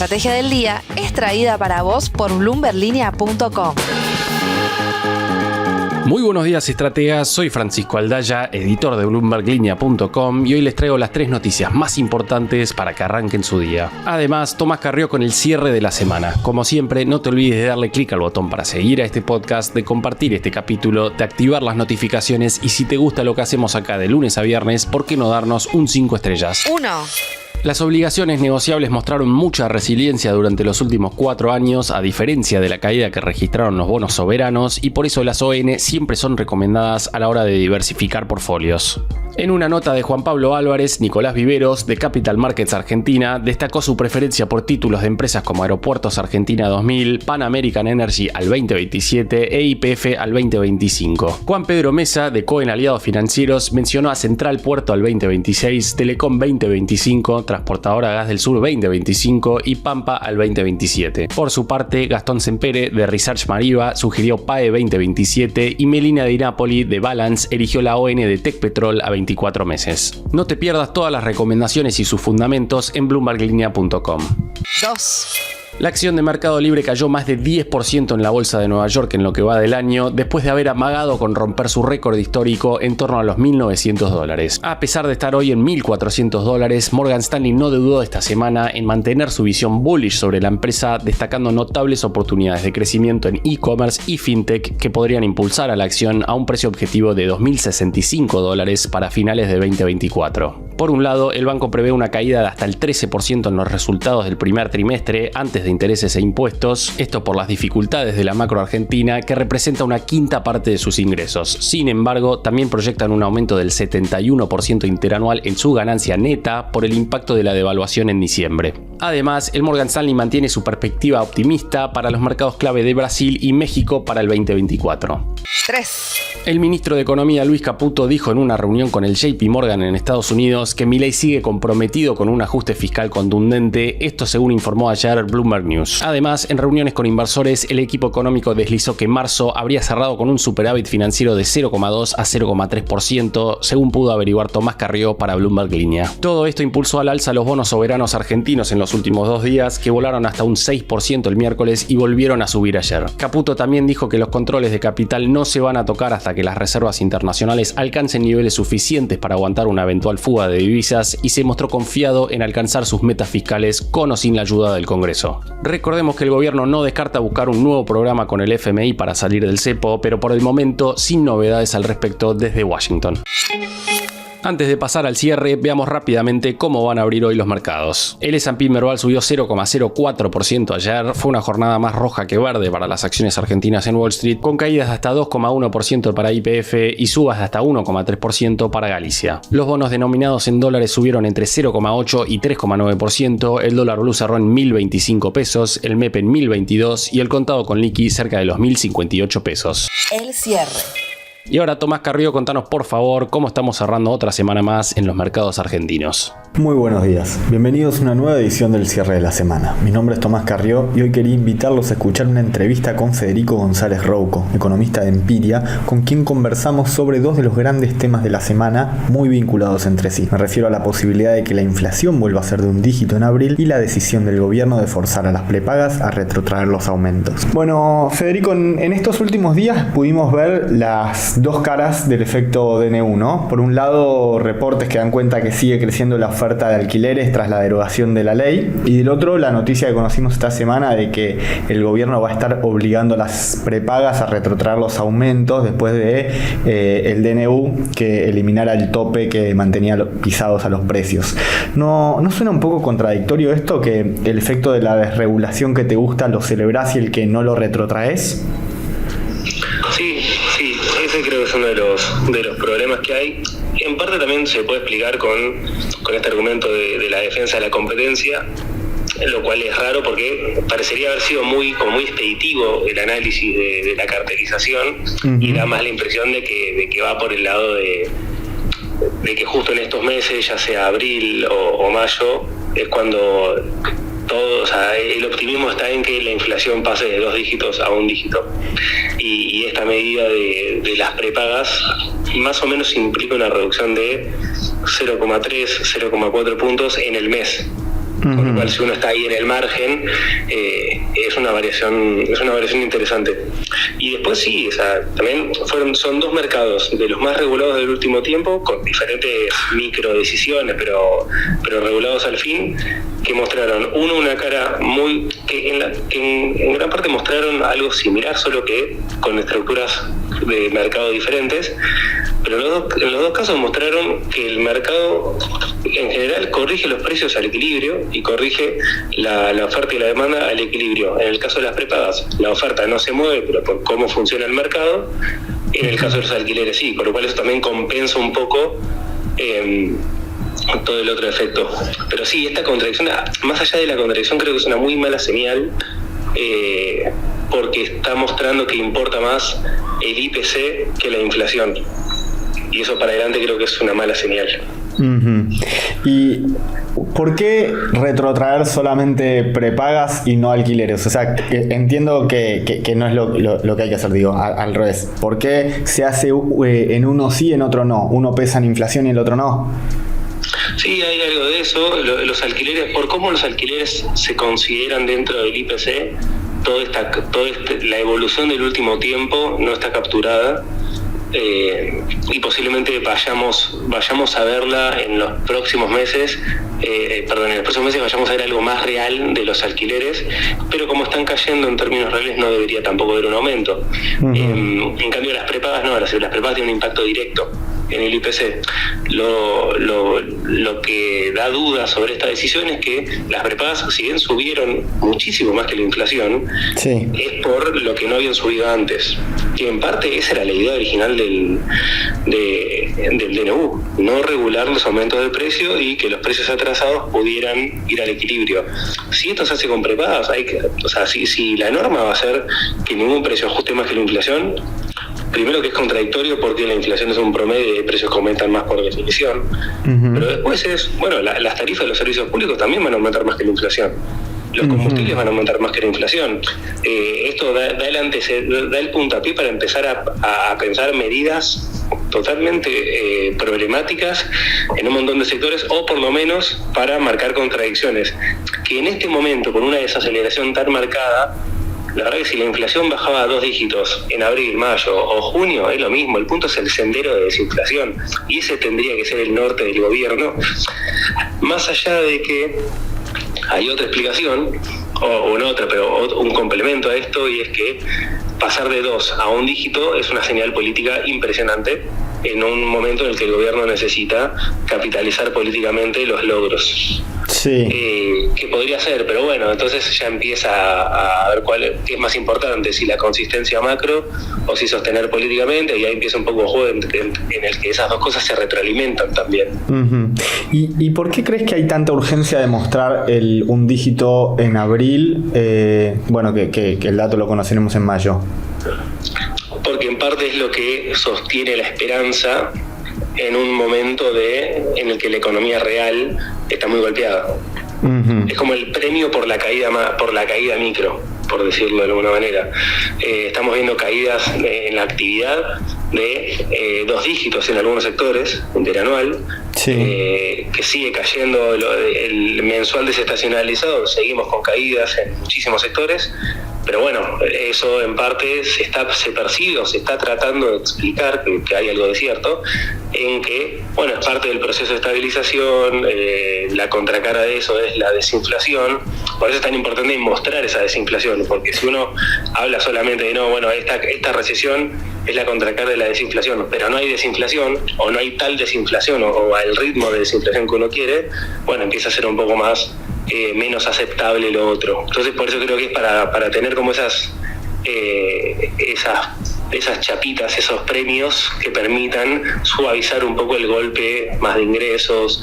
estrategia del día es traída para vos por bloomberlinia.com. Muy buenos días, estrategas. Soy Francisco Aldaya, editor de bloomberlinia.com, y hoy les traigo las 3 noticias más importantes para que arranquen su día. Además, Tomás Carrió con el cierre de la semana. Como siempre, no te olvides de darle clic al botón para seguir a este podcast, de compartir este capítulo, de activar las notificaciones y si te gusta lo que hacemos acá de lunes a viernes, ¿por qué no darnos un 5 estrellas? 1. Las obligaciones negociables mostraron mucha resiliencia durante los últimos 4 años, a diferencia de la caída que registraron los bonos soberanos, y por eso las ON siempre son recomendadas a la hora de diversificar portfolios. En una nota de Juan Pablo Álvarez, Nicolás Viveros, de Capital Markets Argentina, destacó su preferencia por títulos de empresas como Aeropuertos Argentina 2000, Pan American Energy al 2027 e YPF al 2025. Juan Pedro Mesa, de Cohen Aliados Financieros, mencionó a Central Puerto al 2026, Telecom 2025, Transportadora Gas del Sur 2025 y Pampa al 2027. Por su parte, Gastón Sempere, de Research Mariva, sugirió PAE 2027 y Melina Di Napoli, de Balance, eligió la ON de Tecpetrol a 24 meses. No te pierdas todas las recomendaciones y sus fundamentos en bloomberlinia.com. 2. La acción de Mercado Libre cayó más de 10% en la bolsa de Nueva York en lo que va del año, después de haber amagado con romper su récord histórico en torno a los $1.900. A pesar de estar hoy en $1.400, Morgan Stanley no dudó esta semana en mantener su visión bullish sobre la empresa, destacando notables oportunidades de crecimiento en e-commerce y fintech que podrían impulsar a la acción a un precio objetivo de $2.065 para finales de 2024. Por un lado, el banco prevé una caída de hasta el 13% en los resultados del primer trimestre antes de intereses e impuestos, esto por las dificultades de la macro argentina, que representa una quinta parte de sus ingresos. Sin embargo, también proyectan un aumento del 71% interanual en su ganancia neta por el impacto de la devaluación en diciembre. Además, el Morgan Stanley mantiene su perspectiva optimista para los mercados clave de Brasil y México para el 2024. 3. El ministro de Economía Luis Caputo dijo en una reunión con el JP Morgan en Estados Unidos que Milei sigue comprometido con un ajuste fiscal contundente, esto según informó ayer Bloomberg News. Además, en reuniones con inversores, el equipo económico deslizó que marzo habría cerrado con un superávit financiero de 0,2 a 0,3%, según pudo averiguar Tomás Carrió para Bloomberg Línea. Todo esto impulsó al alza los bonos soberanos argentinos en los últimos 2 días, que volaron hasta un 6% el miércoles y volvieron a subir ayer. Caputo también dijo que los controles de capital no se van a tocar hasta que las reservas internacionales alcancen niveles suficientes para aguantar una eventual fuga de divisas, y se mostró confiado en alcanzar sus metas fiscales con o sin la ayuda del Congreso. Recordemos que el gobierno no descarta buscar un nuevo programa con el FMI para salir del cepo, pero por el momento sin novedades al respecto desde Washington. Antes de pasar al cierre, veamos rápidamente cómo van a abrir hoy los mercados. El S&P Merval subió 0,04% ayer, fue una jornada más roja que verde para las acciones argentinas en Wall Street, con caídas de hasta 2,1% para YPF y subas de hasta 1,3% para Galicia. Los bonos denominados en dólares subieron entre 0,8 y 3,9%, el dólar blue cerró en 1.025 pesos, el MEP en 1.022 y el contado con liqui cerca de los 1.058 pesos. El cierre. Y ahora, Tomás Carrió, contanos por favor cómo estamos cerrando otra semana más en los mercados argentinos. Muy buenos días, bienvenidos a una nueva edición del cierre de la semana. Mi nombre es Tomás Carrió y hoy quería invitarlos a escuchar una entrevista con Federico González Rouco, economista de Empiria, con quien conversamos sobre 2 de los grandes temas de la semana muy vinculados entre sí. Me refiero a la posibilidad de que la inflación vuelva a ser de un dígito en abril y la decisión del gobierno de forzar a las prepagas a retrotraer los aumentos. Bueno, Federico, en estos últimos días pudimos ver las 2 caras del efecto DNU, ¿no? Por un lado, reportes que dan cuenta que sigue creciendo la oferta de alquileres tras la derogación de la ley, y del otro, la noticia que conocimos esta semana de que el gobierno va a estar obligando a las prepagas a retrotraer los aumentos después de el DNU que eliminara el tope que mantenía pisados a los precios. ¿No suena un poco contradictorio esto, que el efecto de la desregulación que te gusta lo celebrás y el que no lo retrotraes? Sí, ese creo que es uno de los problemas que hay. En parte también se puede explicar con este argumento de la defensa de la competencia, lo cual es raro porque parecería haber sido muy expeditivo el análisis de la cartelización, y da más la impresión de que va por el lado de que justo en estos meses, ya sea abril o mayo, es cuando todo, o sea, el optimismo está en que la inflación pase de 2 dígitos a 1 dígito, y esta medida de las prepagas más o menos implica una reducción de 0,3, 0,4 puntos en el mes. Con lo cual, si uno está ahí en el margen, es una variación interesante. Y después sí, o sea, también son dos mercados de los más regulados del último tiempo, con diferentes micro decisiones, pero regulados al fin, que mostraron una cara que en gran parte mostraron algo similar, solo que con estructuras de mercado diferentes, pero en los dos casos mostraron que el mercado en general corrige los precios al equilibrio y corrige la oferta y la demanda al equilibrio. En el caso de las prepagas, la oferta no se mueve, pero por cómo funciona el mercado. En el caso de los alquileres sí, por lo cual eso también compensa un poco todo el otro efecto. Pero sí, esta contradicción, más allá de la contradicción, creo que es una muy mala señal, porque está mostrando que importa más el IPC que la inflación. Y eso para adelante creo que es una mala señal. Uh-huh. ¿Y por qué retrotraer solamente prepagas y no alquileres? O sea, entiendo que no es lo que hay que hacer, digo, al revés. ¿Por qué se hace en uno sí, en otro no? Uno pesa en inflación y el otro no. Sí, hay algo de eso. Los alquileres, por cómo los alquileres se consideran dentro del IPC, la evolución del último tiempo no está capturada. Y posiblemente vayamos a verla en los próximos meses. En los próximos meses vayamos a ver algo más real de los alquileres, pero como están cayendo en términos reales no debería tampoco haber un aumento. Uh-huh. En cambio las prepagas no, las prepagas tienen un impacto directo en el IPC. Lo que da dudas sobre esta decisión es que las prepagas, si bien subieron muchísimo más que la inflación, sí, es por lo que no habían subido antes, que en parte esa era la idea original del DNU, no regular los aumentos de precio y que los precios atrasados pudieran ir al equilibrio. Si esto se hace con prepagas, si la norma va a ser que ningún precio ajuste más que la inflación, primero que es contradictorio porque la inflación es un promedio de precios que aumentan más por definición, uh-huh, pero después las tarifas de los servicios públicos también van a aumentar más que la inflación. Los combustibles, uh-huh, van a aumentar más que la inflación. Esto da el puntapié para empezar a pensar medidas totalmente problemáticas en un montón de sectores, o por lo menos para marcar contradicciones. Que en este momento, con una desaceleración tan marcada, la verdad que si la inflación bajaba a 2 dígitos en abril, mayo o junio, es lo mismo. El punto es el sendero de desinflación, y ese tendría que ser el norte del gobierno. Más allá de que hay otra explicación, o no otra, pero un complemento a esto, y es que pasar de 2 a 1 dígito es una señal política impresionante en un momento en el que el gobierno necesita capitalizar políticamente los logros. Sí. Que podría ser, pero bueno, entonces ya empieza a ver qué es más importante, si la consistencia macro o si sostener políticamente, y ahí empieza un poco un juego en el que esas dos cosas se retroalimentan también. Uh-huh. ¿Y por qué crees que hay tanta urgencia de mostrar un dígito en abril? Que el dato lo conoceremos en mayo. Porque en parte es lo que sostiene la esperanza en un momento en el que la economía real está muy golpeada. Uh-huh. Es como el premio por la caída micro, por decirlo de alguna manera. Estamos viendo caídas en la actividad de 2 dígitos en algunos sectores interanual, sí, que sigue cayendo el mensual desestacionalizado. Seguimos con caídas en muchísimos sectores, pero bueno, eso en parte se percibe o se está tratando de explicar que hay algo de cierto, en que, bueno, es parte del proceso de estabilización. La contracara de eso es la desinflación. Por eso es tan importante mostrar esa desinflación, porque si uno habla solamente de esta recesión es la contracara de la desinflación, pero no hay desinflación, o no hay tal desinflación, o al ritmo de desinflación que uno quiere, bueno, empieza a ser un poco más menos aceptable lo otro. Entonces por eso creo que es para tener como esas chapitas, esos premios que permitan suavizar un poco el golpe más de ingresos,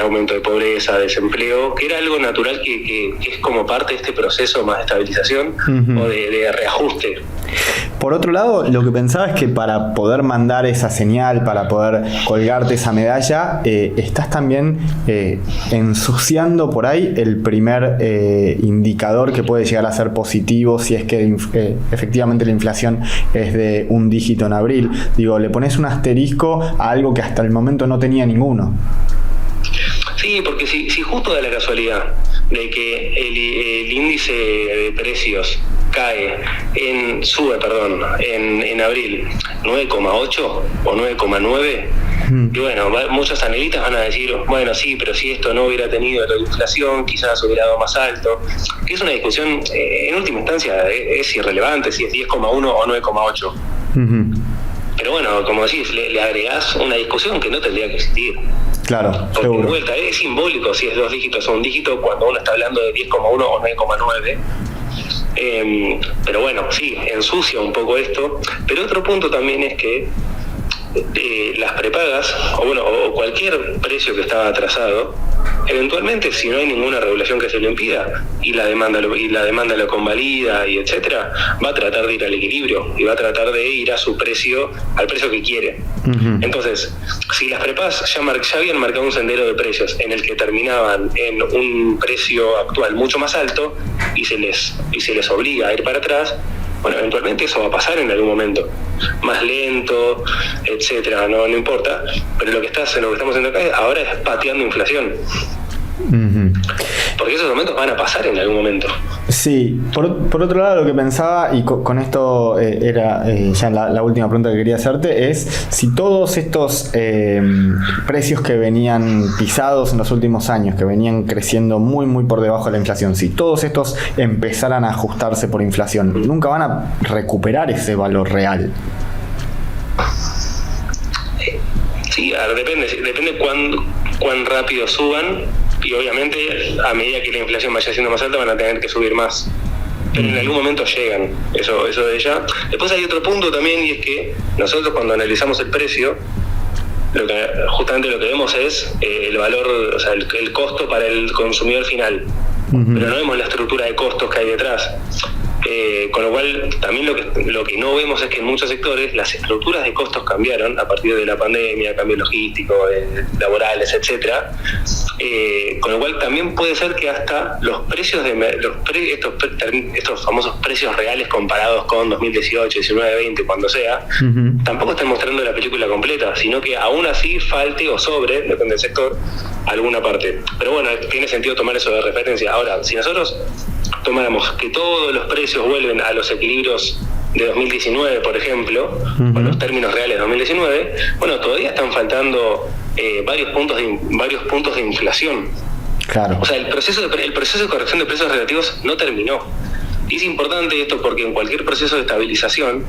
aumento de pobreza, desempleo, que era algo natural que es como parte de este proceso más de estabilización, uh-huh, o de reajuste. Por otro lado, lo que pensaba es que para poder mandar esa señal, para poder colgarte esa medalla, estás también ensuciando por ahí el primer indicador que puede llegar a ser positivo si es que efectivamente la inflación es de 1 dígito en abril. Digo, le pones un asterisco a algo que hasta el momento no tenía ninguno. Sí, porque si justo da la casualidad de que el índice de precios sube en abril 9,8 o 9,9, y bueno, muchos analistas van a decir, bueno, sí, pero si esto no hubiera tenido la inflación, quizás hubiera dado más alto, que es una discusión, en última instancia, es irrelevante si es 10,1 o 9,8. Pero bueno, como decís, le agregás una discusión que no tendría que existir. Claro, porque seguro. de vuelta es simbólico si es 2 dígitos o 1 dígito cuando uno está hablando de 10,1 o 9,9. Pero bueno, sí, ensucia un poco esto. Pero otro punto también es que las prepagas, o cualquier precio que estaba atrasado, eventualmente, si no hay ninguna regulación que se lo impida y la demanda lo convalida y etcétera, va a tratar de ir al equilibrio y va a tratar de ir a su precio, al precio que quiere. Entonces, si las prepagas ya habían marcado un sendero de precios en el que terminaban en un precio actual mucho más alto y se les obliga a ir para atrás, bueno, eventualmente eso va a pasar en algún momento, más lento, etcétera, no importa, pero lo que estamos haciendo acá ahora es pateando inflación. Porque esos momentos van a pasar en algún momento. Sí, por otro lado, lo que pensaba, y con esto era ya la última pregunta que quería hacerte, es si todos estos precios que venían pisados en los últimos años, que venían creciendo muy muy por debajo de la inflación, si todos estos empezaran a ajustarse por inflación, nunca van a recuperar ese valor real. Sí, depende cuán rápido suban, y obviamente a medida que la inflación vaya siendo más alta van a tener que subir más, pero en algún momento llegan, eso de ya. Después hay otro punto también, y es que nosotros cuando analizamos el precio, justamente lo que vemos es el valor, o sea, el costo para el consumidor final, pero no vemos la estructura de costos que hay detrás. Con lo cual también lo que no vemos es que en muchos sectores las estructuras de costos cambiaron a partir de la pandemia, cambios logísticos, laborales, etcétera. Con lo cual también puede ser que hasta los precios estos famosos precios reales comparados con 2018, 19, 20, cuando sea, tampoco están mostrando la película completa, sino que aún así falte o sobre, depende del sector, alguna parte. Pero bueno, tiene sentido tomar eso de referencia. Ahora, si nosotros tomáramos que todos los precios vuelven a los equilibrios de 2019, por ejemplo, con los términos reales de 2019, bueno, todavía están faltando varios puntos de inflación. Claro. O sea, el proceso de corrección de precios relativos no terminó. Y es importante esto porque en cualquier proceso de estabilización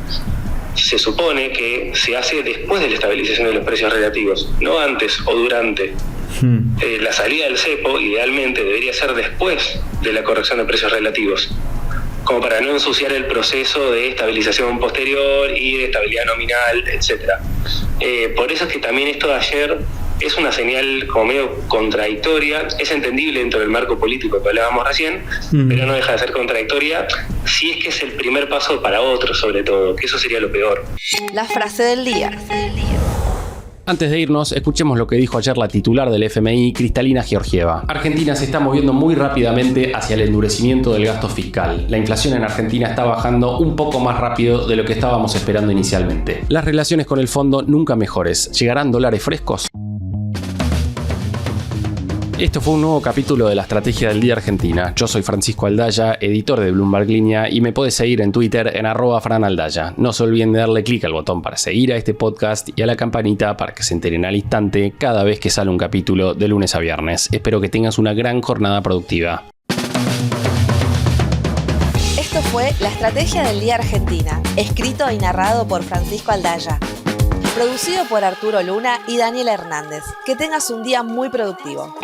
se supone que se hace después de la estabilización de los precios relativos, no antes o durante. La salida del cepo idealmente debería ser después de la corrección de precios relativos, como para no ensuciar el proceso de estabilización posterior y de estabilidad nominal, etcétera. Por eso es que también esto de ayer es una señal como medio contradictoria, es entendible dentro del marco político que hablábamos recién, pero no deja de ser contradictoria si es que es el primer paso para otros, sobre todo, que eso sería lo peor. La frase del día. Antes de irnos, escuchemos lo que dijo ayer la titular del FMI, Kristalina Georgieva. Argentina se está moviendo muy rápidamente hacia el endurecimiento del gasto fiscal. La inflación en Argentina está bajando un poco más rápido de lo que estábamos esperando inicialmente. Las relaciones con el fondo nunca mejores. ¿Llegarán dólares frescos? Esto fue un nuevo capítulo de la Estrategia del Día Argentina. Yo soy Francisco Aldaya, editor de Bloomberg Línea, y me podés seguir en Twitter en @franaldaya. No se olviden de darle clic al botón para seguir a este podcast y a la campanita para que se enteren al instante cada vez que sale un capítulo de lunes a viernes. Espero que tengas una gran jornada productiva. Esto fue La Estrategia del Día Argentina, escrito y narrado por Francisco Aldaya. Producido por Arturo Luna y Daniel Hernández. Que tengas un día muy productivo.